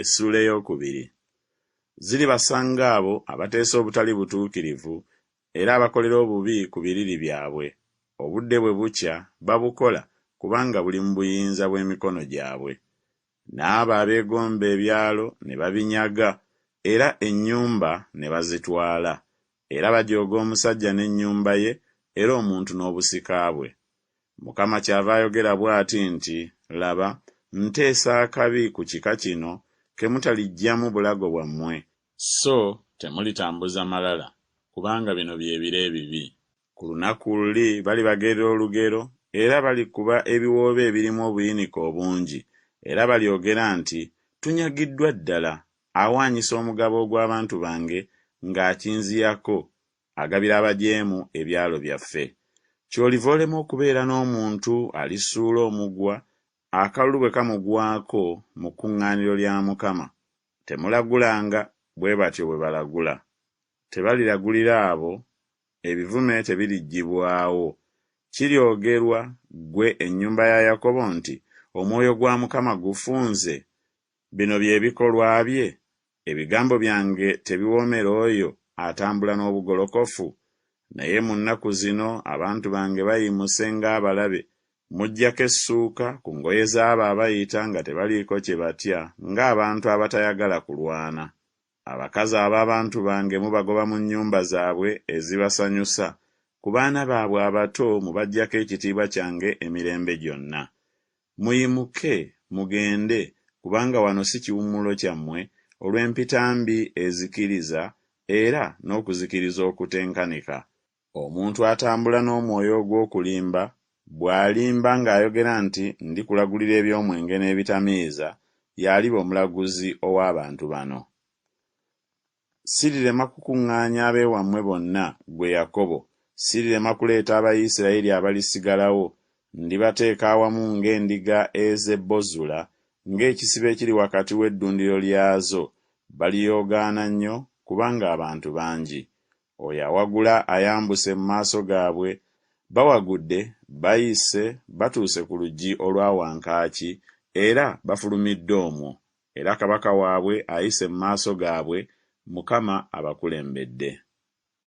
Essuula ey'okubiri. Ziribasanga abo abateesa obutali butuukirivu era abakolera obubi ku biriri byabwe. Obudde bwe bukya babukola kubanga buli mu buyinza bw'emikono gyabwe. N'abo abeegomba ebyalo ne babinyaga era ennyumba ne bazitwala. Era bajooga omusajja n'ennyumba ye era omuntu n'obusika bwe. Mukama kyava ayogera bw'ati nti, laba, nteesa akabi ku kika kino ke mutalijjamu bulago bwammwe, so temulitambuza malala, kubanga bino bye biro ebibi. Ku lunaku luli balibagerera olugero era balikuba ebiwoobe ebirimu obuyinike obungi, era balyogera nti, tunyagiddwa ddala, awaanyisa omugabo ogw'abantu bange ng'akinziyako, agabira abajeemu ebyalo byaffe. Ky'oliva olema okubeera n'omuntu alisuula omugwa akalulu bwe kamugwako mu kkuŋŋaaniro lya Mukama. Temulagulanga bwe batyo bwe balagula. Tebaliragulira abo, ebivume tebirijjibwawo. Kiryogerwa ggwe ennyumba ya Yakobo nti, omwoyo gwa Mukama gufunze. Bino bye bikolwa bye. Ebigambo byange tebiwoomera oyo atambula n'obugolokofu. Naye mu nnaku zino abantu bange bayimuse ng'abalabe. Muggyako essuuka ku ngoye z'abo abayita nga tebaliiko kye batya, ng'abantu abatayagala kulwana. Abakazi ab'abantu bange mubagoba mu nnyumba zaabwe ezibasanyusa. Ku baana baabwe abato mubaggyako ekitiibwa kyange emirembe gyonna. Muyimuke mugende, kubanga wano si kiwummulo kyammwe olw'empitambi ezikiriza era n'okuzikiriza okutenkanika. Omuntu atambula n'omwoyo ogw'okulimba bw'alimba ng'ayogera nti ndikulagulira eby'omwenge n'ebitamiiza, y'aliba omulaguzi ow'abantu bano. Sirirema kukuŋŋaanya abeewammwe bonna, ggwe Yakobo, sirirema kuleeta Abayisirayiri abalisigalawo. Ndibateeka awamu ng'endiga ez'ebbozula, ng'ekisibo ekiri wakati w'eddundiro lyazo. Baliyoogaana nnyo kubanga abantu bangi. Oyo awagula ayambuse mu maaso gaabwe. Bawagudde, bayise, batuuse ku luggi olwa wankaaki, era bafulumidde omwo. Era kabaka waabwe ayise mu maaso gaabwe, Mukama abakulembedde.